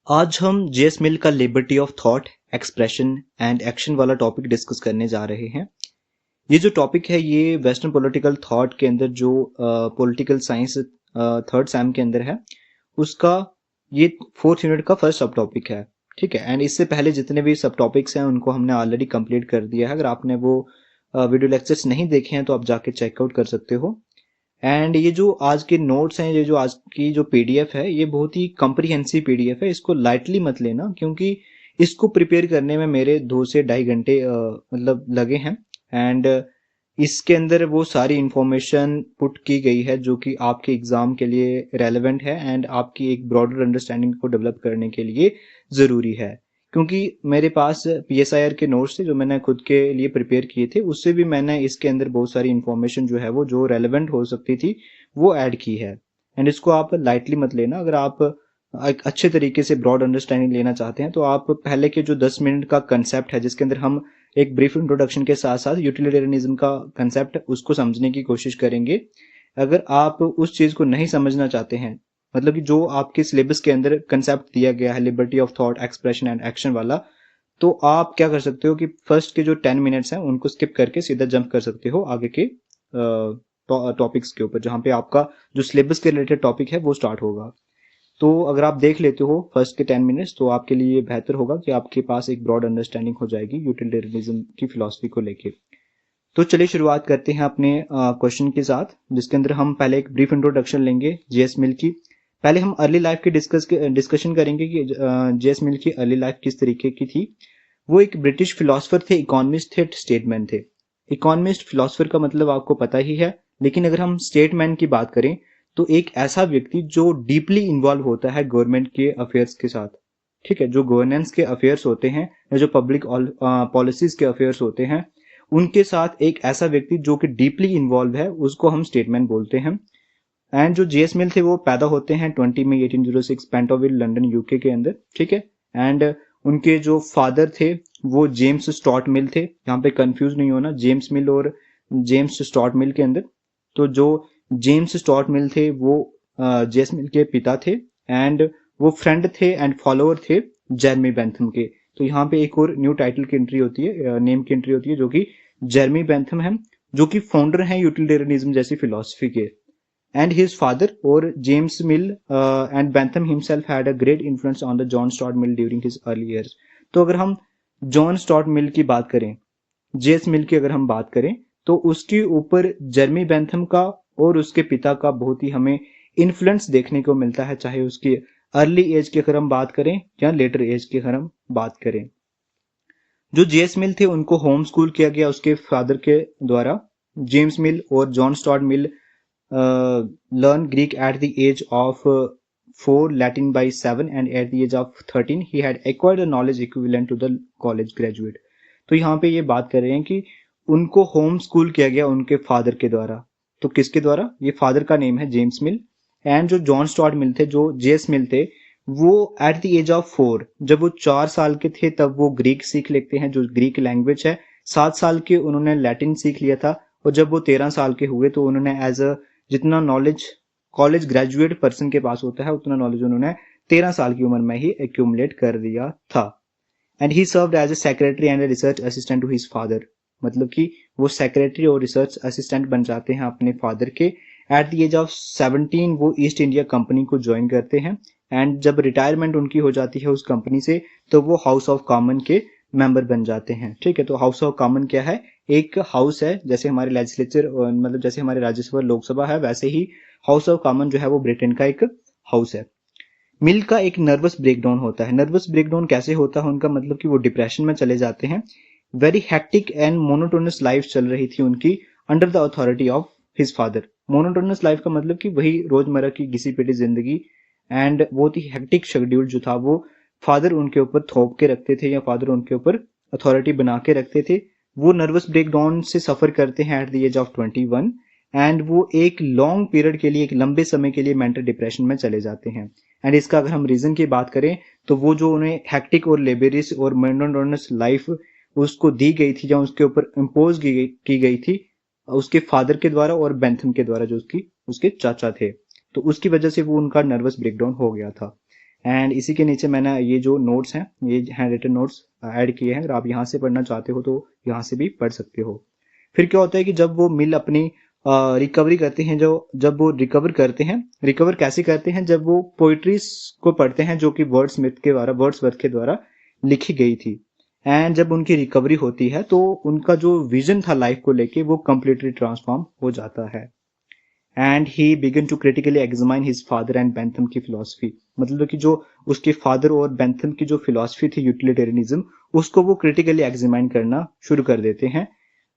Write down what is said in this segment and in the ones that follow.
आज हम जेएस मिल का liberty of thought, expression and action वाला टॉपिक डिस्कस करने जा रहे हैं। ये जो टॉपिक है ये वेस्टर्न पॉलिटिकल थॉट के अंदर जो पॉलिटिकल साइंस थर्ड सैम के अंदर है उसका ये फोर्थ यूनिट का फर्स्ट सब टॉपिक है। ठीक है, एंड इससे पहले जितने भी सब टॉपिक्स हैं उनको हमने ऑलरेडी कंप्लीट कर दिया है। अगर आपने वो वीडियो लेक्चर्स नहीं देखे हैं तो आप जाके चेकआउट कर सकते हो। एंड ये जो आज के नोट्स हैं, ये जो आज की जो पीडीएफ है ये बहुत ही कॉम्प्रिहेंसिव पीडीएफ है। इसको लाइटली मत लेना क्योंकि इसको प्रिपेयर करने में मेरे 2 से 2.5 घंटे मतलब लगे हैं। एंड इसके अंदर वो सारी इंफॉर्मेशन पुट की गई है जो कि आपके एग्जाम के लिए रेलेवेंट है एंड आपकी एक ब्रॉडर अंडरस्टैंडिंग को डेवलप करने के लिए ज़रूरी है। क्योंकि मेरे पास पीएसआईआर के नोट्स थे जो मैंने खुद के लिए प्रिपेयर किए थे, उससे भी मैंने इसके अंदर बहुत सारी इंफॉर्मेशन जो है वो जो रेलेवेंट हो सकती थी वो ऐड की है। एंड इसको आप लाइटली मत लेना। अगर आप एक अच्छे तरीके से ब्रॉड अंडरस्टैंडिंग लेना चाहते हैं तो आप पहले के जो 10 मिनट का कंसेप्ट है जिसके अंदर हम एक ब्रीफ इंट्रोडक्शन के साथ साथ यूटिलिटेरियनिज्म का कंसेप्ट उसको समझने की कोशिश करेंगे। अगर आप उस चीज को नहीं समझना चाहते हैं, मतलब कि जो आपके सिलेबस के अंदर कंसेप्ट दिया गया है liberty of thought, expression and action वाला, तो आप क्या कर सकते हो कि फर्स्ट के जो 10 मिनट्स हैं उनको स्किप करके सीधा जंप कर सकते हो आगे के टॉपिक्स के ऊपर जहां पे आपका जो सिलेबस के रिलेटेड टॉपिक है वो स्टार्ट होगा। तो अगर आप देख लेते हो फर्स्ट के 10 मिनट्स तो आपके लिए बेहतर होगा कि आपके पास एक ब्रॉड अंडरस्टैंडिंग हो जाएगी यूटिलिटेरियनिज्म की फिलॉसफी को लेके। तो चलिए शुरुआत करते हैं अपने क्वेश्चन के साथ, जिसके अंदर हम पहले एक ब्रीफ इंट्रोडक्शन लेंगे जेएस मिल की। पहले हम अर्ली लाइफ की डिस्कशन करेंगे कि जेएस मिल की अर्ली लाइफ किस तरीके की थी। वो एक ब्रिटिश फिलोसफर थे, इकोनॉमिस्ट थे, स्टेटमैन थे। इकोनॉमिस्ट फिलोसफर का मतलब आपको पता ही है, लेकिन अगर हम स्टेटमैन की बात करें तो एक ऐसा व्यक्ति जो डीपली इन्वॉल्व होता है गवर्नमेंट के अफेयर्स के साथ। ठीक है, जो गवर्नेंस के अफेयर्स होते हैं या जो पब्लिक पॉलिसीज के अफेयर्स होते हैं उनके साथ एक ऐसा व्यक्ति जो कि डीपली इन्वॉल्व है उसको हम स्टेटमैन बोलते हैं। एंड जो जेएस मिल थे वो पैदा होते हैं 20 मई 1806 पेंटोविल, लंदन, यूके के अंदर। ठीक है, एंड उनके जो फादर थे वो जेम्स स्टॉट मिल थे। यहाँ पे कंफ्यूज नहीं होना जेम्स मिल और जेम्स स्टॉट मिल के अंदर। तो जो जेम्स स्टॉट मिल थे वो जेएस मिल के पिता थे एंड वो फ्रेंड थे एंड फॉलोअर थे जेरमी बेंथम के। तो यहाँ पे एक और न्यू टाइटल की एंट्री होती है, नेम की एंट्री होती है, जो कि जेरमी बेंथम है, जो कि फाउंडर हैं यूटिलिटेरियनिज्म जैसी फिलॉसफी के। And his father or James Mill and Bentham himself had a great influence on the John Stuart Mill during his early years. तो अगर हम जॉन स्टॉट मिल की बात करें, जेस मिल की अगर हम बात करें तो उसके ऊपर जर्मी बेंथम का और उसके पिता का बहुत ही हमें इन्फ्लुएंस देखने को मिलता है, चाहे उसकी अर्ली एज की अगर हम बात करें या लेटर एज की अगर हम बात करें। जो जेस मिल थे उनको होम स्कूल किया गया उसके फादर के द्वारा। जेम्स मिल और John Stuart Mill learn Greek at the age of 4, Latin by 7, and at the age of 13 he had acquired a knowledge equivalent to the college graduate. तो यहाँ पे ये बात कर रहे हैं कि उनको होम स्कूल किया गया उनके फादर के द्वारा। तो किसके द्वारा? ये फादर का नेम है जेम्स मिल। एंड जो जॉन स्टॉट मिल थे, जो जेस मिल थे, वो एट द एज ऑफ 4, जब वो 4 साल के थे तब वो ग्रीक सीख लेते हैं, जो ग्रीक लैंग्वेज है। 7 साल के उन्होंने लैटिन सीख लिया था और जब वो 13 साल के हुए तो उन्होंने एज अ जितना नॉलेज कॉलेज ग्रेजुएट पर्सन के पास होता है उतना नॉलेज उन्होंने 13 साल की उम्र में ही एक्यूमुलेट कर दिया था। And he served as a secretary and research assistant to his father. मतलब कि वो सेक्रेटरी और रिसर्च असिस्टेंट बन जाते हैं अपने फादर के। एट द एज ऑफ 17 वो ईस्ट इंडिया कंपनी को ज्वाइन करते हैं एंड जब रिटायरमेंट उनकी हो जाती है उस कंपनी से तो वो हाउस ऑफ कॉमन के मेंबर बन जाते हैं। ठीक है, तो हाउस ऑफ कॉमन क्या है? एक हाउस है, जैसे हमारे लेजिस्लेचर मतलब जैसे हमारे राज्यसभा लोकसभा है वैसे ही हाउस ऑफ कॉमन जो है वो ब्रिटेन का एक हाउस है। मिल का एक नर्वस ब्रेकडाउन होता है। नर्वस ब्रेकडाउन कैसे होता है उनका? मतलब कि वो डिप्रेशन में चले जाते हैं। Very hectic and monotonous life चल रही थी उनकी under the authority of his father. Monotonous life का मतलब कि वही रोजमर्रा की घिसी पिटी जिंदगी एंड बहुत ही हेक्टिक शेड्यूल जो था वो फादर उनके ऊपर थोप के रखते थे या फादर उनके ऊपर अथॉरिटी बना के रखते थे। वो नर्वस ब्रेकडाउन से सफर करते हैं at the age of 21 and वो एक लॉन्ग पीरियड के लिए, एक लंबे समय के लिए मेंटल डिप्रेशन में चले जाते हैं। एंड इसका अगर हम रीजन की बात करें तो वो जो उन्हें हेक्टिक और लेबरियस और मोनोटोनस लाइफ उसको दी गई थी या उसके ऊपर इम्पोज की गई थी उसके फादर के द्वारा और बेंथम के द्वारा जो उसके चाचा थे, तो उसकी वजह से वो उनका नर्वस ब्रेकडाउन हो गया था। एंड इसी के नीचे मैंने ये जो नोट्स हैं, ये हैंड रिटन नोट्स ऐड किए हैं। अगर आप यहाँ से पढ़ना चाहते हो तो यहाँ से भी पढ़ सकते हो। फिर क्या होता है कि जब वो मिल अपनी रिकवरी करते हैं, जब वो रिकवर करते हैं, रिकवर कैसे करते हैं, जब वो पोइट्रीज को पढ़ते हैं जो कि वर्ड्सवर्थ के द्वारा लिखी गई थी। एंड जब उनकी रिकवरी होती है तो उनका जो विजन था लाइफ को लेके वो कंप्लीटली ट्रांसफॉर्म हो जाता है। And he began to critically examine his father and Bentham की फिलॉसफी, मतलब कि जो उसके फादर और बेंथम की जो फिलॉसफी थी यूटिलिटेरियनिज्म, उसको वो क्रिटिकली एग्जामाइन करना शुरू कर देते हैं।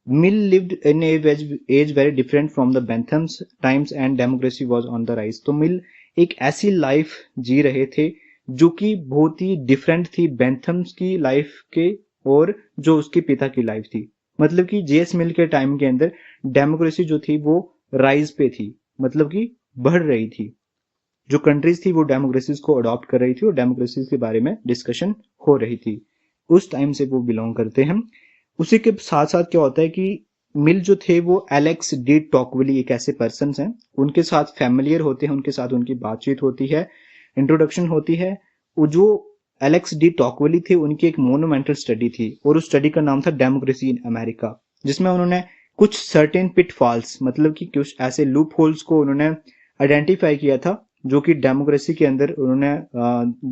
Mill lived in age very different from the Bentham's times and democracy was on the rise. तो मिल एक ऐसी लाइफ जी रहे थे जो कि बहुत ही डिफरेंट थी बेंथम्स की लाइफ के और जो उसके पिता की लाइफ थी। मतलब कि जेएस मिल के टाइम के अंदर डेमोक्रेसी जो थी वो राइज पे थी, मतलब कि बढ़ रही थी। जो कंट्रीज थी वो डेमोक्रेसीज को अडॉप्ट कर रही थी और डेमोक्रेसीज के बारे में डिस्कशन हो रही थी। उस टाइम से वो बिलोंग करते हैं। उसी के साथ साथ क्या होता है कि मिल जो थे वो एलेक्स डी टॉकवली एक ऐसे पर्सन हैं, उनके साथ फैमिलियर होते हैं, उनके साथ उनकी बातचीत होती है, इंट्रोडक्शन होती है। वो जो एलेक्स डी टॉकवली थे उनकी एक मोनूमेंटल स्टडी थी और उस स्टडी का नाम था डेमोक्रेसी इन अमेरिका, जिसमें उन्होंने कुछ सर्टेन पिटफॉल्स, मतलब कि कुछ ऐसे लूप होल्स को उन्होंने आइडेंटिफाई किया था जो कि डेमोक्रेसी के अंदर उन्होंने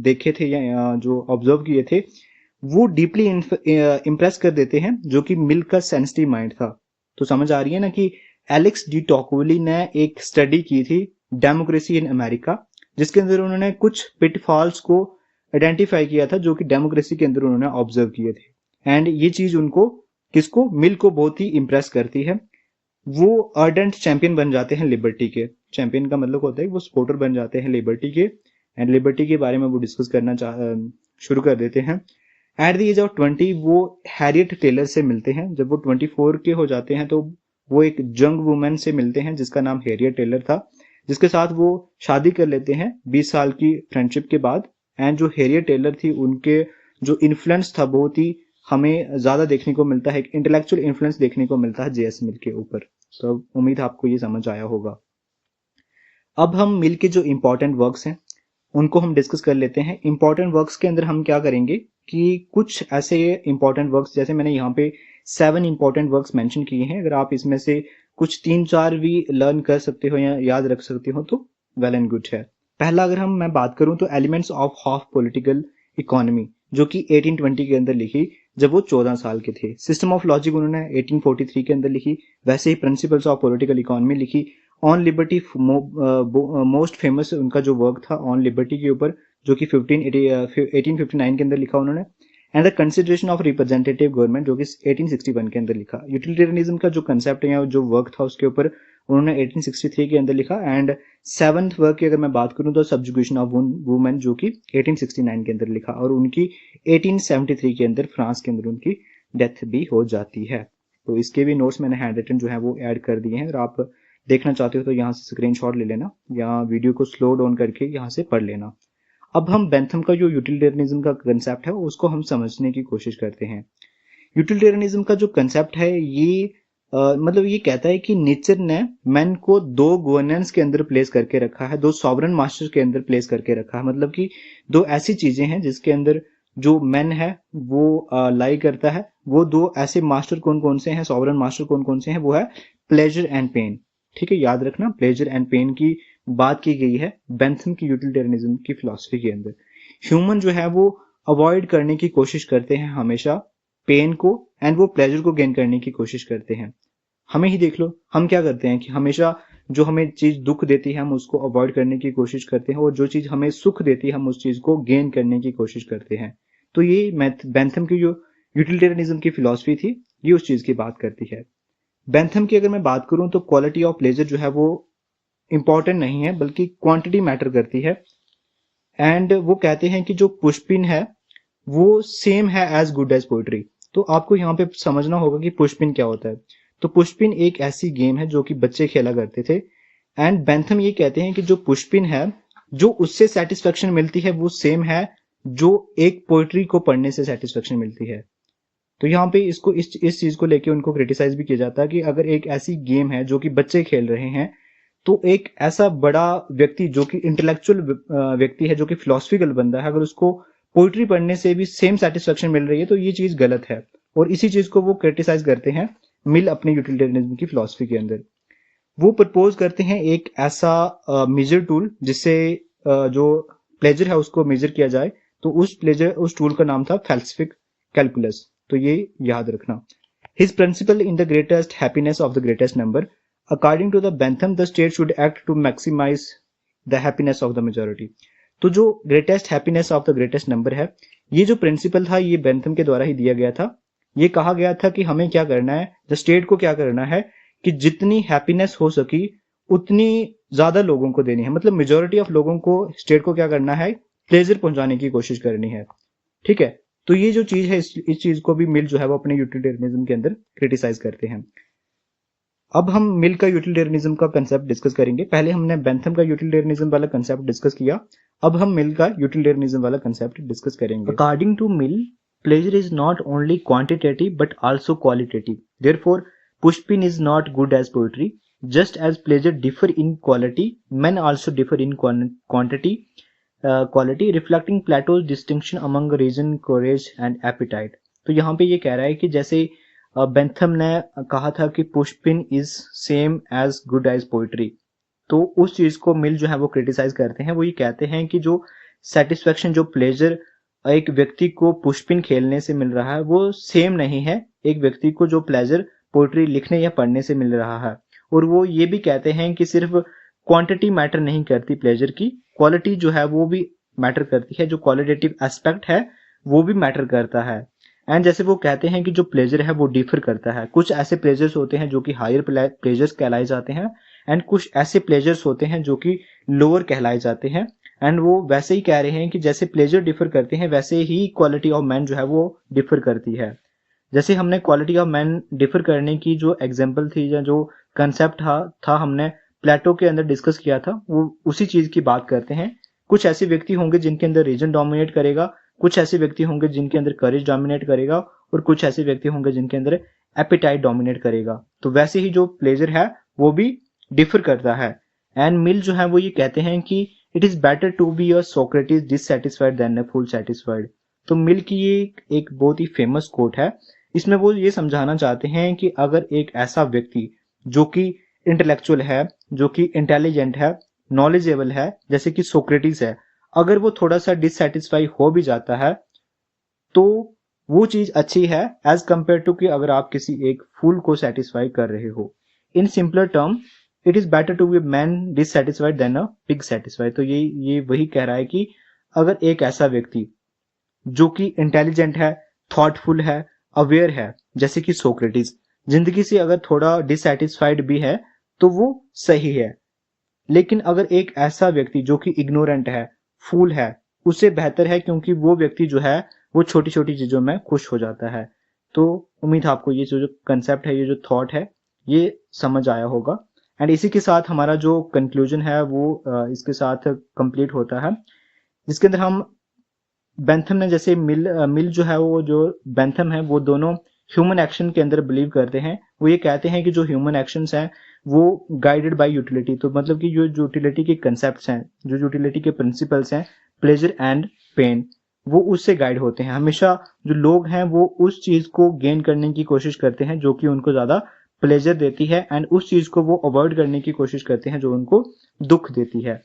देखे थे या जो ऑब्जर्व किए थे, वो डीपली इंप्रेस कर देते हैं, जो कि मिल का सेंसिटिव माइंड था। तो समझ आ रही है ना कि एलेक्स डी टॉकवली ने एक स्टडी की थी डेमोक्रेसी इन अमेरिका, जिसके अंदर उन्होंने कुछ पिटफॉल्स को आइडेंटिफाई किया था जो कि डेमोक्रेसी के अंदर उन्होंने ऑब्जर्व किए थे। एंड ये चीज उनको किसको मिल को बहुत ही इंप्रेस करती है। वो अर्डेंट चैंपियन बन जाते हैं लिबर्टी के। चैंपियन का मतलब होता है वो सपोर्टर बन जाते हैं लिबर्टी के, एंड लिबर्टी के बारे में वो डिस्कस करना शुरू कर देते हैं। एट द एज ऑफ 20 वो हैरियट टेलर से मिलते हैं। जब वो 24 के हो जाते हैं तो वो एक यंग वुमेन से मिलते हैं जिसका नाम हैरियट टेलर था, जिसके साथ वो शादी कर लेते हैं 20 साल की फ्रेंडशिप के बाद। एंड जो हैरियट टेलर थी उनके जो इन्फ्लुएंस था बहुत ही हमें ज्यादा देखने को मिलता है, इंटेलेक्चुअल इन्फ्लुएंस देखने को मिलता है जेएस मिल के ऊपर। तो उम्मीद आपको ये समझ आया होगा। अब हम मिल के जो इंपॉर्टेंट वर्क्स हैं उनको हम डिस्कस कर लेते हैं। इंपॉर्टेंट वर्क्स के अंदर हम क्या करेंगे कि कुछ ऐसे इंपॉर्टेंट वर्क्स, जैसे मैंने यहाँ पे 7 इंपॉर्टेंट वर्क्स मेंशन किए हैं, अगर आप इसमें से कुछ 3-4 भी लर्न कर सकते हो या याद रख सकते हो तो वेल एंड गुड है। पहला अगर मैं बात करूं तो elements of half political economy, जो कि 1820 के अंदर लिखी जब वो 14 साल के थे। सिस्टम ऑफ लॉजिक उन्होंने 1843 के अंदर लिखी। वैसे ही प्रिंसिपल्स ऑफ पॉलिटिकल इकोनॉमी लिखी। ऑन लिबर्टी मोस्ट फेमस उनका जो वर्क था ऑन लिबर्टी के ऊपर, जो कि 1859 के अंदर लिखा उन्होंने। And the consideration of representative government, जो कि 1861 के अंदर लिखा। यूटिलिटेरियनिज्म का जो कंसेप्ट है या जो वर्क था उसके ऊपर उन्होंने 1863 के अंदर लिखा। एंड 7th वर्क की अगर मैं बात करूं तो सब्जुगेशन ऑफ वुमेन, जो कि 1869 के अंदर लिखा, और उनकी 1873 के अंदर फ्रांस के अंदर उनकी डेथ भी हो जाती है। तो इसके भी नोट्स मैंने हैंड रिटन जो है वो ऐड कर दिए हैं, और आप देखना चाहते हो तो यहाँ से स्क्रीनशॉट ले लेना या वीडियो को स्लो डाउन करके यहाँ से पढ़ लेना। अब हम बेंथम का जो यूटिलिटेरियनिज्म का कंसेप्ट है उसको हम समझने की कोशिश करते हैं। यूटिलिटेरियनिज्म का जो कंसेप्ट है ये मतलब ये कहता है कि नेचर ने मैन को 2 गवर्नेंस के अंदर प्लेस करके रखा है, 2 सॉवरन मास्टर के अंदर प्लेस करके रखा है। मतलब कि 2 ऐसी चीजें हैं जिसके अंदर जो मैन है वो लाई करता है। वो 2 ऐसे मास्टर कौन कौन से हैं, सॉवरन मास्टर कौन कौन से हैं, वो है प्लेजर एंड पेन। ठीक है, याद रखना, प्लेजर एंड पेन की बात की गई है बेंथम की यूटिलिटेरियनिज्म की फिलॉसफी के अंदर। ह्यूमन जो है वो अवॉइड करने की कोशिश करते हैं हमेशा पेन को, एंड वो प्लेजर को गेन करने की कोशिश करते हैं। हमें ही देख लो, हम क्या करते हैं कि हमेशा जो हमें चीज दुख देती है हम उसको अवॉइड करने की कोशिश करते हैं, और जो चीज हमें सुख देती है हम उस चीज को गेन करने की कोशिश करते हैं। तो ये बेंथम की जो यूटिलिटेरियनिज्म की फिलॉसफी थी ये उस चीज की बात करती है। बेंथम की अगर मैं बात करूं तो क्वालिटी ऑफ प्लेजर जो है वो इंपॉर्टेंट नहीं है, बल्कि क्वांटिटी मैटर करती है। एंड वो कहते हैं कि जो पुशपिन है वो सेम है एज गुड एज पोइट्री। तो आपको यहाँ पे समझना होगा कि पुशपिन क्या होता है। तो पुशपिन एक ऐसी गेम है जो कि बच्चे खेला करते थे। एंड बेंथम ये कहते हैं कि जो पुशपिन है जो उससे सेटिस्फेक्शन मिलती है वो सेम है जो एक पोइट्री को पढ़ने से सेटिस्फेक्शन मिलती है। तो यहाँ पे इसको इस चीज को लेके उनको क्रिटिसाइज भी किया जाता है कि अगर एक ऐसी गेम है जो कि बच्चे खेल रहे हैं तो एक ऐसा बड़ा व्यक्ति जो कि इंटेलेक्चुअल व्यक्ति है, जो कि फिलोसफिकल बंदा है, अगर उसको पोइट्री पढ़ने से भी सेम सेटिस्फेक्शन मिल रही है तो ये चीज गलत है। और इसी चीज को वो क्रिटिसाइज करते हैं मिल अपने यूटिलिटेरियनिज्म की फिलोसफी के अंदर। वो प्रपोज करते हैं एक ऐसा मेजर टूल जिससे जो प्लेजर है उसको मेजर किया जाए। तो उस टूल का नाम था फेल्सफिक कैलकुलस। तो ये याद रखना। His principle in the greatest happiness of the greatest number, according to the Bentham the state should act to maximise the happiness of the majority. तो जो greatest happiness of the greatest number है, ये जो principal था ये Bentham के द्वारा ही दिया गया था। ये कहा गया था कि हमें क्या करना है, द स्टेट को क्या करना है कि जितनी हैप्पीनेस हो सकी उतनी ज्यादा लोगों को देनी है। मतलब मेजोरिटी ऑफ लोगों को स्टेट को क्या करना है, प्लेजर पहुंचाने की कोशिश करनी है। ठीक है, तो ये जो चीज है इस चीज को भी मिल जो है वो अपने यूटिलिटेरियनिज्म के अंदर क्रिटिसाइज करते हैं। अब हम मिल का यूटिलिटेरियनिज्म का कंसेप्ट डिस्कस करेंगे। पहले हमने बेंथम का यूटिलिटेरियनिज्म वाला कंसेप्ट डिस्कस किया, अब हम मिल का यूटिलिटेरियनिज्म वाला कंसेप्ट डिस्कस करेंगे। According to Mill, pleasure is not only quantitative but also qualitative. Therefore, Pushpin is not good as poetry. Just as pleasure differ in quality, men also differ in quantity, quality, reflecting Plato's distinction among reason, courage and appetite. तो यहाँ पे ये कह रहा है कि जैसे Bentham ने कहा था कि pushpin is same as good as poetry, तो उस चीज को मिल जो है वो क्रिटिसाइज करते हैं। वो ये कहते हैं कि जो सेटिस्फेक्शन, जो प्लेजर एक व्यक्ति को पुष्पिन खेलने से मिल रहा है वो सेम नहीं है एक व्यक्ति को जो प्लेजर पोइट्री लिखने या पढ़ने से मिल रहा है। और वो ये भी कहते हैं कि सिर्फ क्वांटिटी मैटर नहीं करती प्लेजर की, क्वालिटी जो है वो भी मैटर करती है, जो क्वालिटेटिव एस्पेक्ट है वो भी मैटर करता है। एंड जैसे वो कहते हैं कि जो प्लेजर है वो डिफर करता है। कुछ ऐसे प्लेजर्स होते हैं जो कि हायर प्लेजर्स कहलाए जाते हैं एंड कुछ ऐसे प्लेजर्स होते हैं जो कि लोअर कहलाए जाते हैं। एंड वो वैसे ही कह रहे हैं कि जैसे प्लेजर डिफर करते हैं वैसे ही क्वालिटी ऑफ मैन जो है वो डिफर करती है। जैसे हमने क्वालिटी ऑफ मैन डिफर करने की जो एग्जांपल थी या जो कंसेप्ट था हमने प्लेटो के अंदर डिस्कस किया था, वो उसी चीज की बात करते हैं। कुछ ऐसे व्यक्ति होंगे जिनके अंदर रीजन डोमिनेट करेगा, कुछ ऐसे व्यक्ति होंगे जिनके अंदर करेज डोमिनेट करेगा और कुछ ऐसे व्यक्ति होंगे जिनके अंदर एपिटाइट डोमिनेट करेगा। तो वैसे ही जो प्लेजर है वो भी डिफर करता है। एंड मिल जो है वो ये कहते हैं कि it is better to be a Socrates dissatisfied than a fool satisfied. तो मिल की ये एक बहुत ही फेमस कोट है। इसमें वो ये समझाना चाहते हैं कि अगर एक ऐसा व्यक्ति जो कि इंटेलेक्चुअल है, जो कि इंटेलिजेंट है, नॉलेजेबल है, जैसे कि सोक्रेटिस है, अगर वो थोड़ा सा डिससैटिस्फाई हो भी जाता है तो वो चीज अच्छी है एज कंपेयर टू कि अगर आप किसी एक फूल को सेटिस्फाई कर रहे हो। In simpler term, it is better to be man dissatisfied than a pig satisfied. तो ये वही कह रहा है कि अगर एक ऐसा व्यक्ति जो कि इंटेलिजेंट है, थॉटफुल है, अवेयर है, जैसे कि सोक्रेटिस, जिंदगी से अगर थोड़ा डिससैटिस्फाइड भी है तो वो सही है। लेकिन अगर एक ऐसा व्यक्ति जो कि इग्नोरेंट है, फूल है, उससे बेहतर है, क्योंकि वो व्यक्ति जो है वो छोटी छोटी चीजों में खुश हो जाता है। तो उम्मीद है आपको ये जो कंसेप्ट है, ये जो थॉट है, ये समझ आया होगा। एंड इसी के साथ हमारा जो कंक्लूजन है वो इसके साथ कंप्लीट होता है, जिसके अंदर हम बेंथम ने जैसे मिल जो है वो जो बेंथम है वो दोनों ह्यूमन एक्शन के अंदर बिलीव करते हैं। वो ये कहते हैं कि जो ह्यूमन एक्शंस हैं वो गाइडेड बाय यूटिलिटी। तो मतलब कि जो यूटिलिटी के कंसेप्ट्स हैं, जो यूटिलिटी के प्रिंसिपल्स हैं, प्लेजर एंड पेन, वो उससे गाइड होते हैं। हमेशा जो लोग हैं वो उस चीज को गेन करने की कोशिश करते हैं जो कि उनको ज्यादा प्लेजर देती है, एंड उस चीज को वो अवॉइड करने की कोशिश करते हैं जो उनको दुख देती है।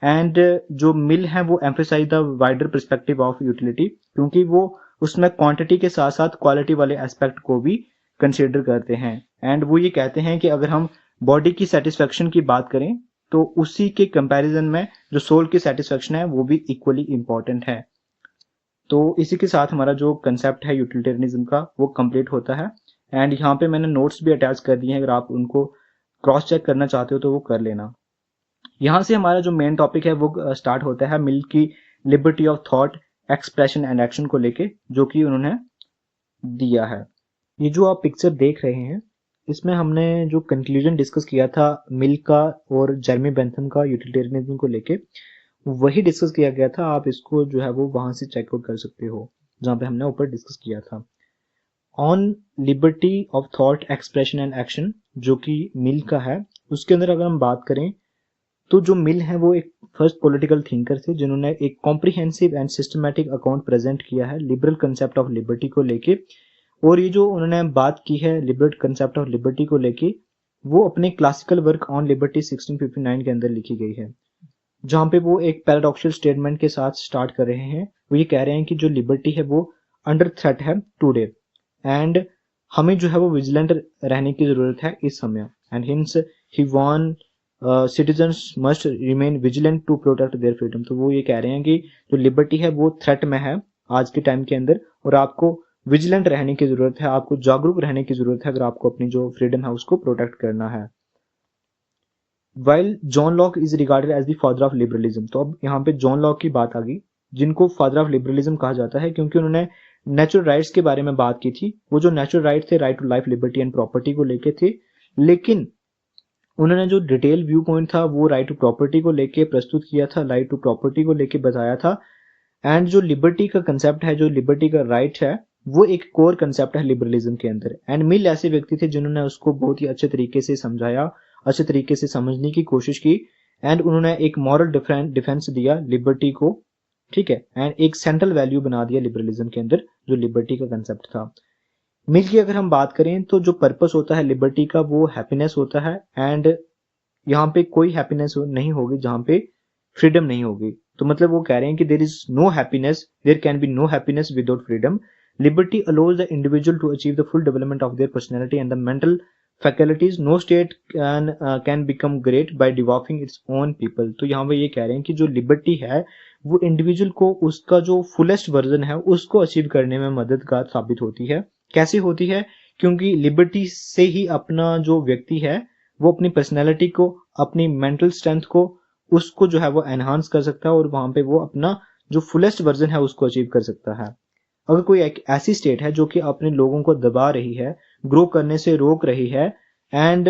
एंड जो मिल है वो emphasize the wider perspective of utility, क्योंकि वो उसमें क्वांटिटी के साथ साथ क्वालिटी वाले एस्पेक्ट को भी कंसीडर करते हैं। एंड वो ये कहते हैं कि अगर हम बॉडी की सेटिस्फेक्शन की बात करें तो उसी के कंपैरिजन में जो सोल की सेटिस्फेक्शन है वो भी इक्वली इंपॉर्टेंट है। तो इसी के साथ हमारा जो कंसेप्ट है यूटिलिटेरियनिज्म का वो कंप्लीट होता है। एंड यहाँ पे मैंने नोट्स भी अटैच कर दिए हैं, अगर आप उनको क्रॉस चेक करना चाहते हो तो वो कर लेना। यहाँ से हमारा जो मेन टॉपिक है वो स्टार्ट होता है मिल की liberty of thought, expression and action को लेके, जो कि उन्होंने दिया है। ये जो आप पिक्चर देख रहे हैं इसमें हमने जो कंक्लूजन डिस्कस किया था मिल का और जेरेमी बेंथम का यूटिलिटेरियनिज्म को लेके, वही डिस्कस किया गया था। आप इसको जो है वो वहां से चेकआउट कर सकते हो जहां पे हमने ऊपर डिस्कस किया था on liberty of thought, expression and action, जो कि मिल का है। उसके अंदर अगर हम बात करें तो जो मिल हैं वो एक फर्स्ट पॉलिटिकल थिंकर थे जिन्होंने एक comprehensive and systematic account present किया है लिबरल कंसेप्ट ऑफ लिबर्टी को लेके। और ये जो उन्होंने बात की है लिबरल कंसेप्ट ऑफ लिबर्टी को लेके वो अपने क्लासिकल वर्क ऑन लिबर्टी 1659 के अंदर लिखी गई है, जहां पे वो एक पैराडॉक्सल स्टेटमेंट के साथ स्टार्ट कर रहे हैं। वो ये कह रहे हैं कि जो लिबर्टी है वो अंडर थ्रेट है टुडे एंड हमें जो है वो विजिलेंट रहने की जरूरत है इस समय। And hence he want citizens must remain vigilant to protect their freedom. तो वो ये कह रहे हैं कि जो लिबर्टी है वो थ्रेट में है आज के टाइम के अंदर और आपको विजिलेंट रहने की जरूरत है, आपको जागरूक रहने की जरूरत है अगर आपको अपनी जो फ्रीडम है उसको प्रोटेक्ट करना है। While John Locke is regarded as the father of liberalism, तो अब यहाँ पे जॉन लॉक की बात आ गई जिनको फादर ऑफ लिबरलिज्म कहा जाता है क्योंकि उन्होंने नेचुरल राइट्स के बारे में बात की थी। वो जो नेचुरल राइट थे, right to life, liberty and property को लेके थे, लेकिन उन्होंने जो डिटेल व्यू पॉइंट था वो राइट टू प्रॉपर्टी को लेके प्रस्तुत किया था, राइट टू प्रॉपर्टी को लेके बताया था। एंड जो लिबर्टी का कंसेप्ट है, जो लिबर्टी का राइट है, वो एक कोर कंसेप्ट है लिबरलिज्म के अंदर। एंड मिल ऐसे व्यक्ति थे जिन्होंने उसको बहुत ही अच्छे तरीके से समझाया, अच्छे तरीके से समझने की कोशिश की एंड उन्होंने एक मॉरल डिफेंस दिया लिबर्टी को, ठीक है, एंड एक सेंट्रल वैल्यू बना दिया लिबरलिज्म के अंदर जो लिबर्टी का कंसेप्ट था। मिल की अगर हम बात करें तो जो पर्पस होता है लिबर्टी का वो हैप्पीनेस होता है एंड यहाँ पे कोई हैप्पीनेस नहीं होगी जहाँ पे फ्रीडम नहीं होगी। तो मतलब वो कह रहे हैं कि there is no happiness, there can be no happiness without freedom. Liberty allows the individual to achieve the full development of their personality and the mental faculties. No state can become great by dwarfing its own people. तो यहाँ पे ये कह रहे हैं कि जो liberty है वो इंडिविजुअल को उसका जो फुलेस्ट वर्जन है उसको अचीव करने में मददगार साबित होती है। कैसे होती है? क्योंकि लिबर्टी से ही अपना जो व्यक्ति है वो अपनी पर्सनैलिटी को, अपनी मेंटल स्ट्रेंथ को, उसको जो है वो एनहांस कर सकता है और वहां पे वो अपना जो फुलेस्ट वर्जन है उसको अचीव कर सकता है। अगर कोई एक ऐसी स्टेट है जो कि अपने लोगों को दबा रही है, ग्रो करने से रोक रही है एंड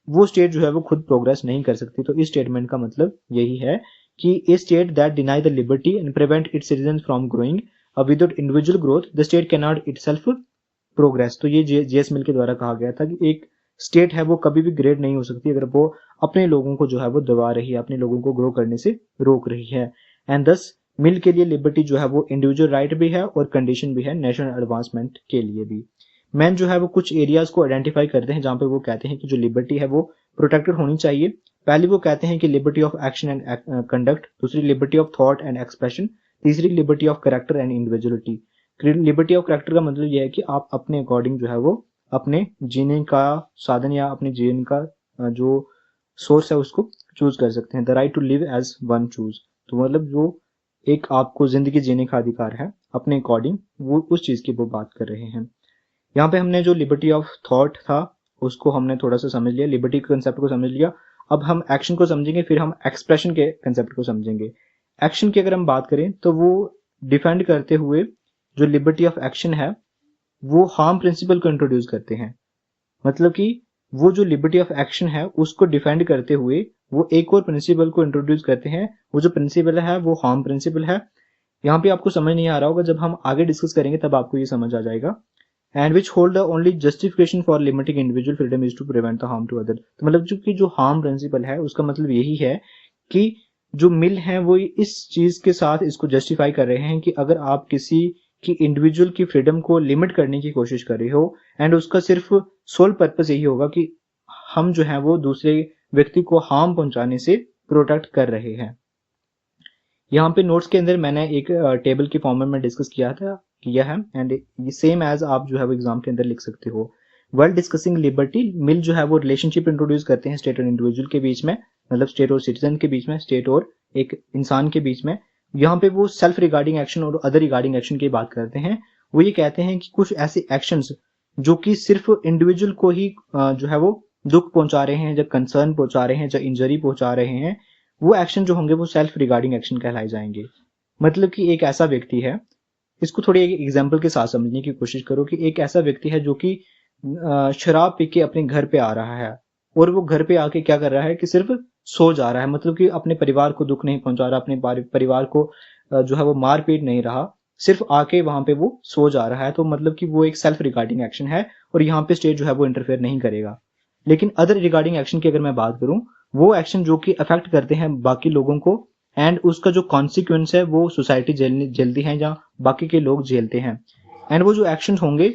वो स्टेट जो है वो खुद प्रोग्रेस नहीं कर सकती, तो इस स्टेटमेंट का मतलब यही है कि a state that deny the liberty and prevent its citizens from growing without individual growth the state can not itself progress. तो ये जेएस मिल के द्वारा कहा गया था कि एक स्टेट है वो कभी भी ग्रेड नहीं हो सकती अगर वो अपने लोगों को जो है वो दबा रही है, अपने लोगों को ग्रो करने से रोक रही है। एंड दस मिल के लिए लिबर्टी जो है वो इंडिविजुअल राइट भी है और कंडीशन भी है नेशनल एडवांसमेंट के लिए भी। मैन जो है वो कुछ एरियाज को आइडेंटिफाई करते हैं जहां पे वो कहते हैं कि जो लिबर्टी है वो प्रोटेक्टेड होनी चाहिए। पहली वो कहते हैं कि liberty of action and conduct, दूसरी liberty of thought and expression, तीसरी liberty of character and individuality. Liberty of character का मतलब यह है कि आप अपने अकॉर्डिंग जो है वो अपने जीने का साधन या अपने जीवन का जो सोर्स है उसको चूज कर सकते हैं। The right to live as one choose, तो मतलब जो एक आपको जिंदगी जीने का अधिकार है अपने अकॉर्डिंग, वो उस चीज की वो बात कर रहे हैं। यहाँ पे हमने जो लिबर्टी ऑफ थॉट था उसको हमने थोड़ा सा समझ लिया, लिबर्टी के कंसेप्ट को समझ लिया। अब हम एक्शन को समझेंगे, फिर हम एक्सप्रेशन के कंसेप्ट को समझेंगे। एक्शन की अगर हम बात करें तो वो डिफेंड करते हुए जो लिबर्टी ऑफ एक्शन है वो हार्म प्रिंसिपल को इंट्रोड्यूस करते हैं। मतलब कि वो जो लिबर्टी ऑफ एक्शन है उसको डिफेंड करते हुए वो एक और प्रिंसिपल को इंट्रोड्यूस करते हैं। वो जो प्रिंसिपल है वो हार्म प्रिंसिपल है। यहाँ पे आपको समझ नहीं आ रहा होगा, जब हम आगे डिस्कस करेंगे तब आपको ये समझ आ जाएगा। And which hold the only justification for limiting individual freedom is to prevent the harm to other. तो मतलब जो हार्म प्रिंसिपल है उसका मतलब यही है कि जो मिल है वो इस चीज के साथ इसको जस्टिफाई कर रहे हैं कि अगर आप किसी कि इंडिविजुअल की फ्रीडम को लिमिट करने की कोशिश कर रही हो एंड उसका सिर्फ सोल पर्पस यही होगा कि हम जो है वो दूसरे व्यक्ति को हार्म पहुंचाने से प्रोटेक्ट कर रहे हैं। यहाँ पे नोट्स के अंदर मैंने एक टेबल के फॉर्मेट में डिस्कस किया है एंड ये सेम एज आप जो है वो एग्जाम के अंदर लिख सकते हो। वर्ल्ड डिस्कसिंग लिबर्टी, मिल जो है वो रिलेशनशिप इंट्रोड्यूस करते हैं स्टेट और इंडिविजुअल के बीच में, मतलब स्टेट और सिटीजन के बीच में, स्टेट और एक इंसान के बीच में। यहाँ पे वो सेल्फ रिगार्डिंग एक्शन और अदर रिगार्डिंग एक्शन की बात करते हैं। वो ये कहते हैं कि कुछ ऐसे एक्शंस जो कि सिर्फ इंडिविजुअल को ही जो है वो दुख पहुंचा रहे हैं, जब कंसर्न पहुंचा रहे हैं, जब इंजरी पहुंचा रहे हैं, वो एक्शन जो होंगे वो सेल्फ रिगार्डिंग एक्शन कहलाए जाएंगे। मतलब कि एक ऐसा व्यक्ति है, इसको थोड़ी एक एग्जाम्पल के साथ समझने की कोशिश करो कि एक ऐसा व्यक्ति है जो कि शराब पी के अपने घर पे आ रहा है और वो घर पे आके क्या कर रहा है कि सिर्फ सो जा रहा है, मतलब कि अपने परिवार को दुख नहीं पहुंचा रहा, अपने परिवार को जो है वो मार पीट नहीं रहा, सिर्फ आके वहां पे वो सो जा रहा है। तो मतलब कि वो एक सेल्फ रिगार्डिंग एक्शन है और यहाँ पे स्टेट जो है वो इंटरफेयर नहीं करेगा। लेकिन अदर रिगार्डिंग एक्शन की अगर मैं बात करूं वो एक्शन जो कि अफेक्ट करते हैं बाकी लोगों को, एंड उसका जो कॉन्सिक्वेंस है वो सोसाइटी झेलती है या बाकी के लोग झेलते हैं, एंड वो जो एक्शन होंगे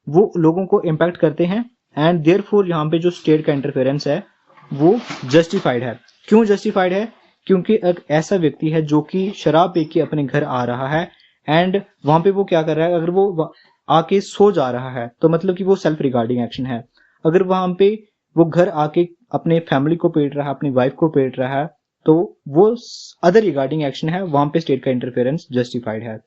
वो लोगों को इम्पैक्ट करते हैं, एंड देयरफॉर यहाँ पे जो स्टेट का इंटरफेरेंस है वो जस्टिफाइड है। क्यों जस्टिफाइड है? क्योंकि एक ऐसा व्यक्ति है जो कि शराब पी के अपने घर आ रहा है, एंड वहां पे वो क्या कर रहा है, अगर वो आके सो जा रहा है तो मतलब कि वो सेल्फ रिगार्डिंग एक्शन है। अगर वहां पे वो घर आके अपने फैमिली को पेट रहा है, अपनी वाइफ को पेट रहा है, तो वो अदर रिगार्डिंग एक्शन है, वहां पे स्टेट का इंटरफेरेंस जस्टिफाइड है।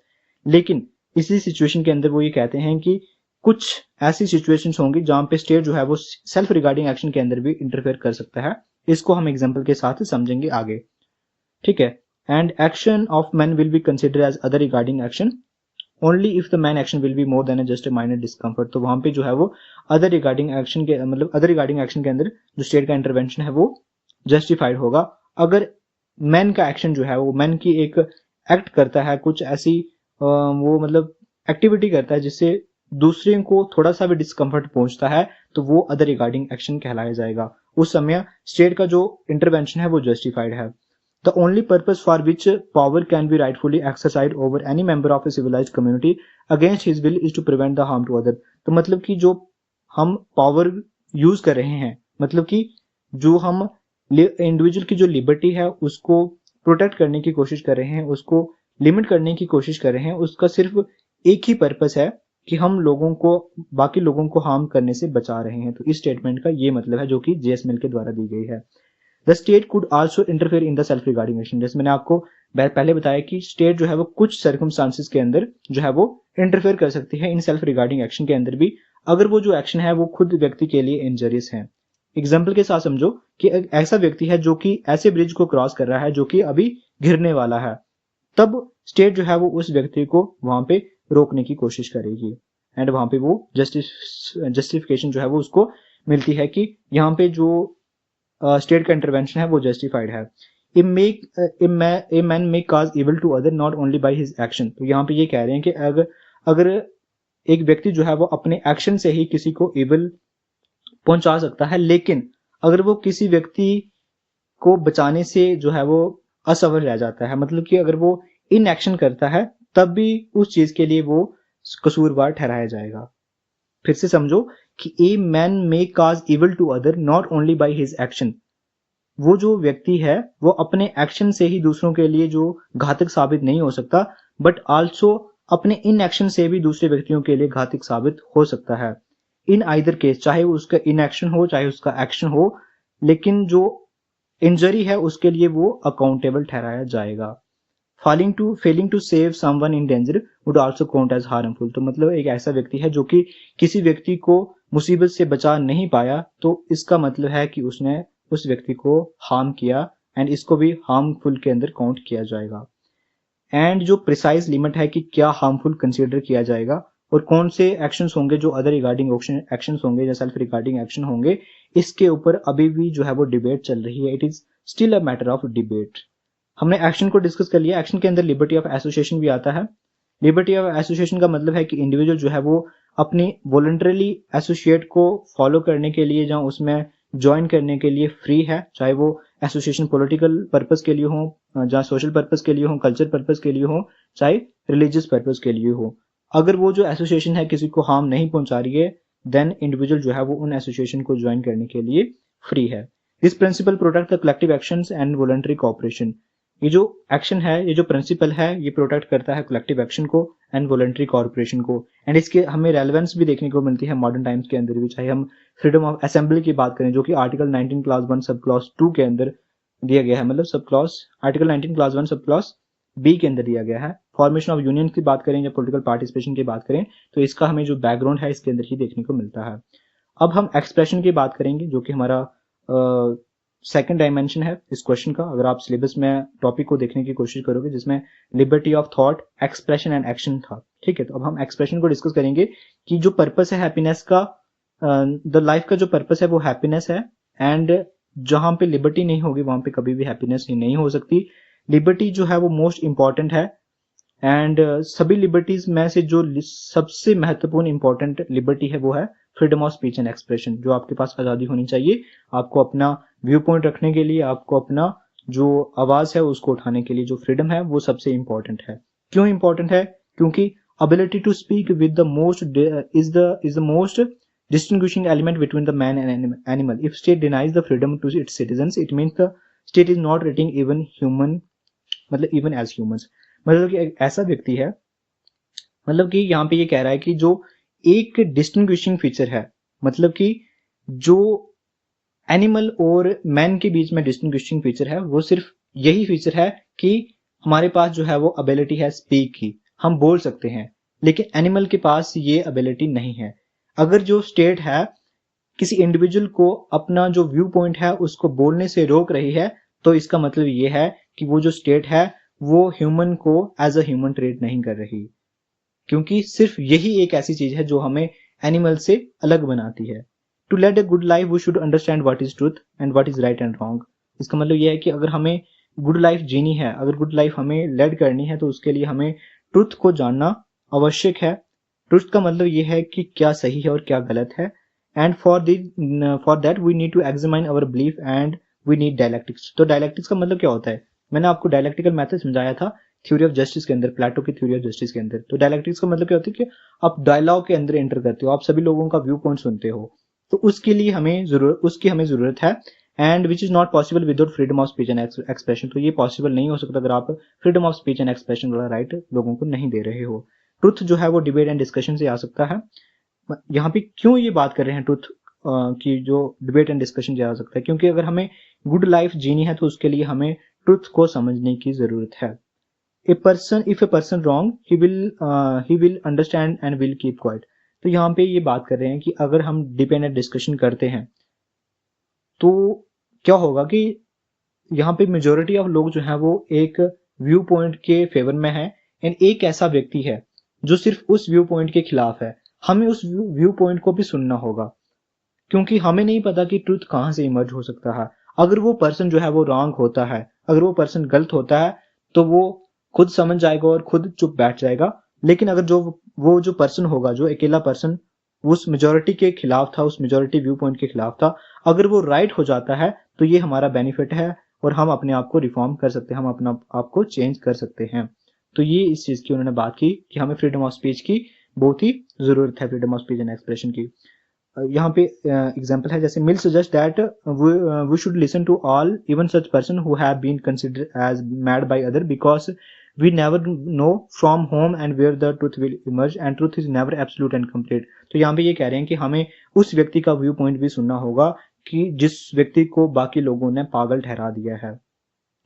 लेकिन इसी सिचुएशन के अंदर वो ये कहते हैं कि कुछ ऐसी सिचुएशंस होंगी जहां पे स्टेट जो है वो सेल्फ रिगार्डिंग एक्शन के अंदर भी इंटरफेयर कर सकता है। इसको हम एग्जांपल के साथ समझेंगे आगे, ठीक है। And action of man will be consider as other regarding action only if the man action will be more than just a minor discomfort. तो वहां पे जो है वो अदर रिगार्डिंग एक्शन के मतलब अदर रिगार्डिंग एक्शन के अंदर जो स्टेट का इंटरवेंशन है वो जस्टिफाइड होगा। अगर मैन का एक्शन जो है वो मैन की एक एक्ट करता है, कुछ ऐसी वो मतलब एक्टिविटी करता है जिससे दूसरे को थोड़ा सा भी डिस्कम्फर्ट पहुंचता है, तो वो अदर रिगार्डिंग एक्शन कहलाया जाएगा। उस समय स्टेट का जो इंटरवेंशन है वो जस्टिफाइड है। The only purpose for which power can be rightfully exercised over any member of a civilized community against his will is to prevent the harm to other। तो मतलब कि जो हम पावर यूज कर रहे हैं, मतलब कि जो हम इंडिविजुअल की जो लिबर्टी है उसको प्रोटेक्ट करने की कोशिश कर रहे हैं, उसको लिमिट करने की कोशिश कर रहे हैं, उसका सिर्फ एक ही पर्पस है कि हम लोगों को बाकी लोगों को हार्म करने से बचा रहे हैं। तो इस स्टेटमेंट का ये मतलब है जो कि जेएस मिल के द्वारा दी गई है। The state could also interfere in the self regarding action. जैसे मैंने आपको पहले बताया कि स्टेट जो है वो कुछ सर्कमस्टांसेस के अंदर जो है वो इंटरफेयर कर सकती है इन सेल्फ रिगार्डिंग एक्शन के अंदर भी, अगर वो जो एक्शन है वो खुद व्यक्ति के लिए इंजरियस है। एग्जाम्पल के साथ समझो कि एक ऐसा व्यक्ति है जो कि ऐसे ब्रिज को क्रॉस कर रहा है जो कि अभी गिरने वाला है, तब स्टेट जो है वो उस व्यक्ति को वहां पे रोकने की कोशिश करेगी, एंड वहां पे वो जस्टिफिकेशन जो है वो उसको मिलती है कि यहाँ पे जो स्टेट का इंटरवेंशन है वो जस्टिफाइड है। A man may cause evil to other not only by his action. तो यहाँ पे ये कह रहे हैं कि अगर एक व्यक्ति जो है वो अपने एक्शन से ही किसी को इविल पहुंचा सकता है, लेकिन अगर वो किसी व्यक्ति को बचाने से जो है वो असफल रह जाता है, मतलब कि अगर वो इन एक्शन करता है तब भी उस चीज के लिए वो कसूरवार ठहराया जाएगा। फिर से समझो कि a man may cause evil to other not only by his action. वो जो व्यक्ति है वो अपने एक्शन से ही दूसरों के लिए जो घातक साबित नहीं हो सकता, बट आल्सो अपने इन एक्शन से भी दूसरे व्यक्तियों के लिए घातक साबित हो सकता है। इन आइदर केस, चाहे उसका इन एक्शन हो चाहे उसका एक्शन हो, लेकिन जो इंजरी है उसके लिए वो अकाउंटेबल ठहराया जाएगा। Failing to save someone in danger would also count as harmful. तो मतलब एक ऐसा व्यक्ति है जो कि किसी व्यक्ति को मुसीबत से बचा नहीं पाया, तो इसका मतलब है कि उसने उस व्यक्ति को हार्म किया, एंड इसको भी हार्मफुल के अंदर काउंट किया जाएगा। एंड जो प्रिसाइज लिमिट है कि क्या हार्मफुल कंसीडर किया जाएगा और कौन से एक्शंस होंगे जो अदर रिगार्डिंग एक्शंस होंगे या सेल्फ रिगार्डिंग एक्शन होंगे, इसके ऊपर अभी भी जो है वो डिबेट चल रही है। It is still a matter of debate. हमने एक्शन को डिस्कस कर लिया। एक्शन के अंदर लिबर्टी ऑफ एसोसिएशन भी आता है। लिबर्टी ऑफ एसोसिएशन का मतलब है कि इंडिविजुअल जो है वो अपनी वॉलंटरली एसोसिएट को फॉलो करने के लिए या उसमें ज्वाइन करने के लिए फ्री है, चाहे वो एसोसिएशन पॉलिटिकल पर्पस के लिए हो, जहाँ सोशल पर्पस के लिए हो, कल्चर पर्पस के लिए हो, चाहे रिलीजियस पर्पस के लिए हो। अगर वो जो एसोसिएशन है किसी को हार्म नहीं पहुंचा रही है, देन इंडिविजुअल जो है वो उन एसोसिएशन को ज्वाइन करने के लिए फ्री है। This principle protect the collective actions and voluntary cooperation. ये जो एक्शन है, ये जो प्रिंसिपल है, ये प्रोटेक्ट करता है कलेक्टिव एक्शन को एंड वॉलंटरी कॉर्पोरेशन को, एंड इसके हमें रेलेवेंस भी देखने को मिलती है मॉडर्न टाइम्स के अंदर भी। चाहे हम फ्रीडम ऑफ असेंबली की बात करें जो कि आर्टिकल 19 क्लास 1 सब क्लास 2 के अंदर दिया गया है, मतलब सब क्लास आर्टिकल 19 क्लास 1 सब क्लास बी के अंदर दिया गया है। फॉर्मेशन ऑफ यूनियन की बात करें या पॉलिटिकल पार्टिसिपेशन की बात करें तो इसका हमें जो बैकग्राउंड है इसके अंदर ही देखने को मिलता है। अब हम एक्सप्रेशन की बात करेंगे जो कि हमारा सेकंड डायमेंशन है इस क्वेश्चन का। अगर आप सिलेबस में टॉपिक को देखने की कोशिश करोगे जिसमें liberty of thought, expression and action था, ठीक है। तो अब हम एक्सप्रेशन को डिस्कस करेंगे कि जो पर्पस है हैप्पीनेस का, द लाइफ का जो पर्पस है वो हैप्पीनेस है, एंड जहां पे लिबर्टी नहीं होगी वहां पे कभी भी हैप्पीनेस ही नहीं हो सकती। लिबर्टी जो है वो मोस्ट इंपॉर्टेंट है, एंड सभी लिबर्टीज में से जो सबसे महत्वपूर्ण इंपॉर्टेंट लिबर्टी है वो है freedom of speech and expression. जो आपके पास आज़ादी होनी चाहिए आपको अपना व्यू पॉइंट रखने के लिए, आपको अपना जो आवाज़ है उसको उठाने के लिए, जो फ्रीडम है वो सबसे इंपॉर्टेंट है। क्यों इंपॉर्टेंट है? क्योंकि ability to speak with the most is the most distinguishing element between the man and animal. If state denies the freedom to its citizens, it means the state is not treating even human, मतलब even as humans। मतलब कि एक ऐसा व्यक्ति है, मतलब कि यहाँ पे ये कह रहा है कि जो एक डिस्टिंग्विशिंग फीचर है, मतलब कि जो एनिमल और मैन के बीच में डिस्टिंग्विशिंग फीचर है वो सिर्फ यही फीचर है कि हमारे पास जो है वो एबिलिटी है स्पीक की, हम बोल सकते हैं, लेकिन एनिमल के पास ये एबिलिटी नहीं है। अगर जो स्टेट है किसी इंडिविजुअल को अपना जो व्यू पॉइंट है उसको बोलने से रोक रही है, तो इसका मतलब ये है कि वो जो स्टेट है वो ह्यूमन को एज अ ह्यूमन ट्रीट नहीं कर रही, क्योंकि सिर्फ यही एक ऐसी चीज है जो हमें एनिमल से अलग बनाती है। To lead a good life we should understand what is truth and what is right and wrong. इसका मतलब यह है कि अगर हमें गुड लाइफ जीनी है, अगर गुड लाइफ हमें लेड करनी है, तो उसके लिए हमें ट्रुथ को जानना आवश्यक है। ट्रुथ का मतलब यह है कि क्या सही है और क्या गलत है। And for that we need to examine our belief and we need dialectics. तो डायलेक्टिक्स का मतलब क्या होता है? मैंने आपको डायलेक्टिकल मेथड समझाया था थ्योरी ऑफ जस्टिस के अंदर, प्लेटो की थ्योरी ऑफ जस्टिस के अंदर। तो डायलेक्टिक्स का मतलब क्या होता है कि आप डायलॉग के अंदर एंटर करते हो, आप सभी लोगों का व्यू पॉइंट सुनते हो, तो उसकी हमें जरूरत है। And which is not possible without freedom of speech and expression. तो ये पॉसिबल नहीं हो सकता अगर आप freedom of speech and expression वाला राइट लोगों को नहीं दे रहे हो। ट्रुथ जो है वो डिबेट एंड डिस्कशन से आ सकता है। यहाँ पे क्यों ये बात कर रहे हैं ट्रुथ की, जो डिबेट एंड डिस्कशन से आ सकता है? क्योंकि अगर हमें गुड लाइफ जीनी है तो उसके लिए हमें ट्रुथ को समझने की जरूरत है। if a person wrong he will understand and will keep quiet। तो यहाँ पे ये बात कर रहे हैं कि अगर हम डिपेंडेंट डिस्कशन करते हैं तो क्या होगा कि यहाँ पे मेजोरिटी ऑफ लोग जो है वो एक व्यू पॉइंट के फेवर में है, एंड एक ऐसा व्यक्ति है जो सिर्फ उस व्यू पॉइंट के खिलाफ है। हमें उस व्यू पॉइंट को भी सुनना होगा, क्योंकि हमें नहीं पता कि ट्रुथ कहाँ से इमर्ज हो सकता है। अगर वो पर्सन जो है वो रॉन्ग होता है, अगर वो पर्सन गलत होता है, तो वो खुद समझ जाएगा और खुद चुप बैठ जाएगा। लेकिन अगर वो जो पर्सन होगा, जो अकेला पर्सन उस मेजोरिटी के खिलाफ था, उस मेजोरिटी व्यू पॉइंट के खिलाफ था, अगर वो राइट हो जाता है तो ये हमारा बेनिफिट है और हम अपने आप को रिफॉर्म कर सकते हैं, हम अपना आप को चेंज कर सकते हैं। तो ये इस चीज की उन्होंने बात की कि हमें फ्रीडम ऑफ स्पीच की बहुत ही जरूरत है, freedom of speech and expression की। यहाँ पे एग्जांपल है, जैसे Mill suggest that we should listen to all even such person who have been considered as mad by other because we never know from whom and where the truth will emerge and truth is never absolute and complete. तो यहाँ पे ये कह रहे हैं कि हमें उस व्यक्ति का व्यू पॉइंट भी सुनना होगा कि जिस व्यक्ति को बाकी लोगों ने पागल ठहरा दिया है।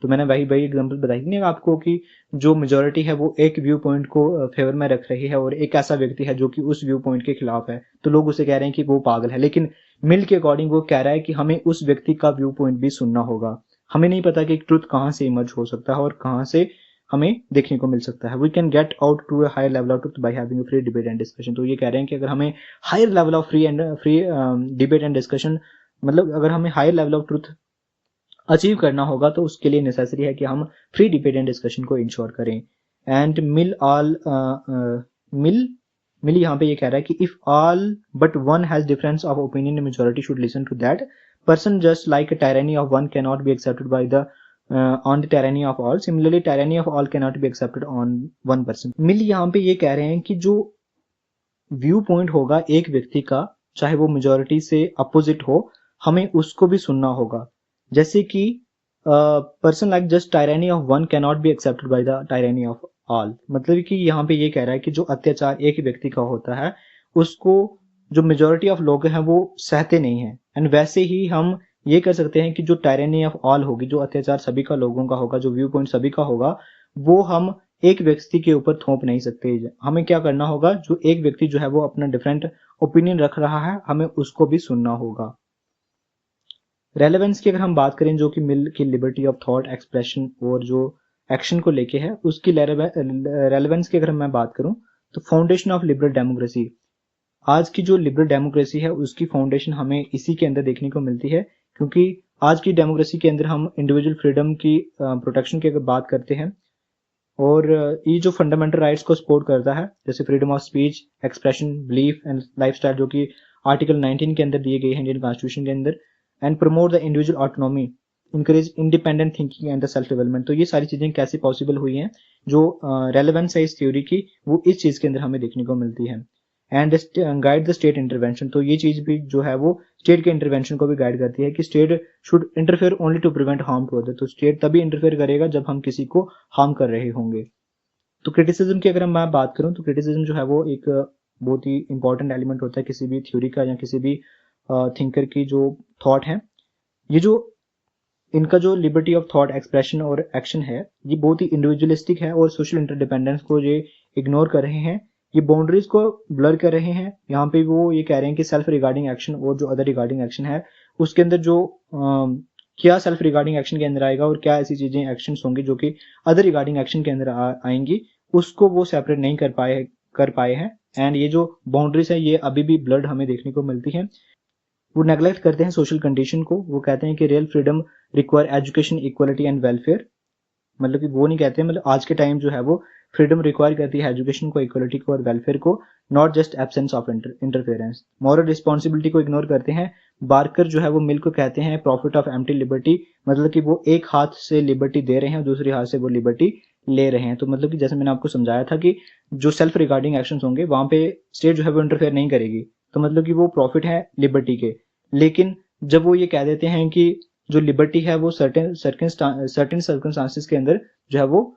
तो मैंने वही एग्जांपल बताई थी ना आपको कि जो मेजोरिटी है वो एक व्यू पॉइंट को फेवर में रख रही है और एक ऐसा व्यक्ति है जो कि उस व्यू पॉइंट के खिलाफ है, तो लोग उसे कह रहे हैं कि वो पागल है। लेकिन मिल के अकॉर्डिंग वो कह रहा है कि हमें उस व्यक्ति का व्यू पॉइंट भी सुनना होगा। हमें नहीं पता कि ट्रुथ कहाँ से इमर्ज हो सकता है और कहाँ से हमें देखने को मिल सकता है। We can get out to a higher level of truth by having free debate and discussion. तो ये कह रहे हैं कि अगर हमें higher level of free debate and discussion, मतलब अगर हमें higher level of truth achieve करना होगा तो उसके लिए नेसेसरी है कि हम फ्री डिबेट एंड डिस्कशन को इंश्योर करें। एंड मिल यहाँ पे ये कह रहा है कि if all but one has difference of opinion majority should listen to that person just like tyranny of one can not be accepted by the on the tyranny of all, similarly tyranny of all can not be accepted on one person. Mill यहाँ पे ये कह रहे हैं कि जो view point होगा एक व्यक्ति का, चाहे वो मेजॉरिटी से अपोजिट हो, हमें उसको भी सुनना होगा। जैसे कि person like just tyranny of one can not be accepted by the tyranny of all, मतलब कि यहाँ पे ये कह रहा है कि जो अत्याचार एक व्यक्ति का होता है उसको जो मेजॉरिटी ऑफ लोग हैं वो सहते नहीं है। एंड वैसे ही हम ये कर सकते हैं कि जो टायरनी ऑफ ऑल होगी, जो अत्याचार सभी का लोगों का होगा, जो व्यू पॉइंट सभी का होगा, वो हम एक व्यक्ति के ऊपर थोप नहीं सकते। हमें क्या करना होगा, जो एक व्यक्ति जो है वो अपना डिफरेंट ओपिनियन रख रहा है, हमें उसको भी सुनना होगा। रेलेवेंस की अगर हम बात करें, जो कि मिल की लिबर्टी ऑफ थॉट एक्सप्रेशन और जो एक्शन को लेके है, उसकी रेलेवेंस की अगर मैं बात करूं तो फाउंडेशन ऑफ लिबरल डेमोक्रेसी, आज की जो लिबरल डेमोक्रेसी है उसकी फाउंडेशन हमें इसी के अंदर देखने को मिलती है। क्योंकि आज की डेमोक्रेसी के अंदर हम इंडिविजुअल फ्रीडम की प्रोटेक्शन की अगर बात करते हैं और ये जो फंडामेंटल राइट्स को सपोर्ट करता है, जैसे freedom of speech, expression, belief and lifestyle, जो कि आर्टिकल 19 के अंदर दिए गए हैं इंडियन कॉन्स्टिट्यूशन के अंदर, and promote the individual autonomy, encourage independent thinking and the self development. तो ये सारी चीजें कैसे पॉसिबल हुई हैं, जो रेलेवेंस है इस थ्योरी की, वो इस चीज के अंदर हमें देखने को मिलती है। And guide the state intervention, तो ये चीज भी जो है वो स्टेट के इंटरवेंशन को भी गाइड करती है कि state should interfere only to prevent harm to other. तो स्टेट तभी इंटरफेयर करेगा जब हम किसी को हार्म कर रहे होंगे। तो क्रिटिसिज्म की अगर मैं बात करूं, तो क्रिटिसिज्म जो है वो एक बहुत ही इंपॉर्टेंट एलिमेंट होता है किसी भी थ्योरी का या किसी भी थिंकर की जो थॉट है। ये जो इनका जो लिबर्टी ऑफ थॉट, एक्सप्रेशन और एक्शन है, ये बहुत ही इंडिविजुअलिस्टिक है और सोशल इंटरडिपेंडेंस को ये इग्नोर कर रहे हैं, ये बाउंड्रीज को ब्लर कर रहे हैं। यहाँ पे वो ये कह रहे हैं कि सेल्फ रिगार्डिंग एक्शन और जो अदर रिगार्डिंग एक्शन है, उसके अंदर जो क्या सेल्फ रिगार्डिंग एक्शन के अंदर आएगा और क्या ऐसी चीजें एक्शंस होंगी जो कि अदर रिगार्डिंग एक्शन के अंदर आएंगी, उसको वो सेपरेट नहीं कर पाए हैं। एंड ये जो बाउंड्रीज है ये अभी भी ब्लर्ड हमें देखने को मिलती है। वो नेग्लेक्ट करते हैं सोशल कंडीशन को। वो कहते हैं कि real freedom require education, equality and welfare. मतलब कि वो नहीं कहते हैं, मतलब आज के टाइम जो है वो फ्रीडम रिक्वायर करती है एजुकेशन को, इक्वलिटी को और वेलफेयर को, not just absence of interference. Moral responsibility को इग्नोर करते हैं। बार्कर जो है वो मिल को कहते हैं प्रॉफिट ऑफ एम्प्टी लिबर्टी, मतलब कि वो एक हाथ से लिबर्टी दे रहे हैं और दूसरे हाथ से वो लिबर्टी ले रहे हैं। तो मतलब कि जैसे मैंने आपको समझाया था कि जो सेल्फ रिगार्डिंग एक्शंस होंगे वहां पे स्टेट जो है वो इंटरफेयर नहीं करेगी, तो मतलब कि वो प्रॉफिट है लिबर्टी के। लेकिन जब वो ये कह देते हैं कि जो लिबर्टी है वो सर्टेन सर्कमस्टांसेस के अंदर जो है वो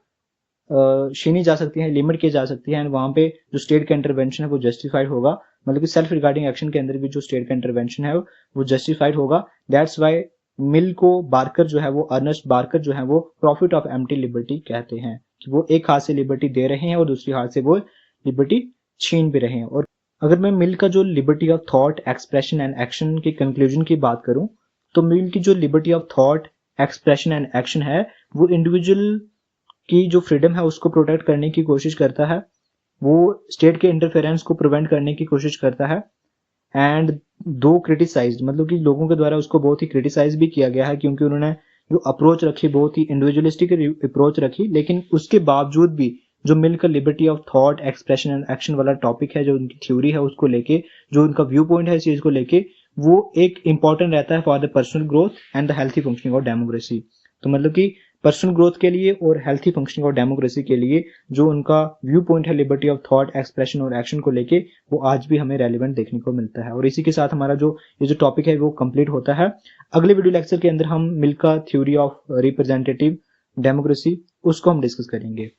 छीनी जा सकती है, लिमिट की जा सकती है, एंड वहां पे जो स्टेट का इंटरवेंशन है वो जस्टिफाइड होगा। मतलब कि सेल्फ रिगार्डिंग एक्शन के अंदर भी जो स्टेट का इंटरवेंशन है वो जस्टिफाइड होगा। दैट्स वाई मिल को बार्कर जो है वो, अर्नेस्ट बार्कर जो है वो प्रॉफिट ऑफ एम्प्टी लिबर्टी कहते हैं, कि वो एक हाथ से लिबर्टी दे रहे हैं और दूसरी हाथ से वो लिबर्टी छीन भी रहे हैं। और अगर मैं मिल का जो liberty of thought, expression and action की कंक्लूजन की बात करूं, तो मिल की जो liberty of thought, expression and action है, वो इंडिविजुअल की जो फ्रीडम है उसको प्रोटेक्ट करने की कोशिश करता है, वो स्टेट के इंटरफेरेंस को प्रिवेंट करने की कोशिश करता है। एंड दो क्रिटिसाइज्ड, मतलब कि लोगों के द्वारा उसको बहुत ही क्रिटिसाइज भी किया गया है, क्योंकि उन्होंने जो अप्रोच रखी बहुत ही इंडिविजुअलिस्टिक अप्रोच रखी। लेकिन उसके बावजूद भी जो मिल का liberty of thought, expression and action वाला टॉपिक है, जो उनकी थ्योरी है उसको लेके, जो उनका व्यू पॉइंट है इस चीज को लेके, वो एक इंपॉर्टेंट रहता है for the personal growth and the healthy functioning of democracy. तो मतलब कि पर्सनल ग्रोथ के लिए और हेल्थी फंक्शनिंग ऑफ डेमोक्रेसी के लिए जो उनका व्यू पॉइंट है लिबर्टी ऑफ थॉट, एक्सप्रेशन और एक्शन को लेके, वो आज भी हमें रेलिवेंट देखने को मिलता है। और इसी के साथ हमारा जो ये जो टॉपिक है वो कंप्लीट होता है। अगले वीडियो लेक्चर के अंदर हम मिल का थ्योरी ऑफ रिप्रेजेंटेटिव डेमोक्रेसी उसको हम डिस्कस करेंगे।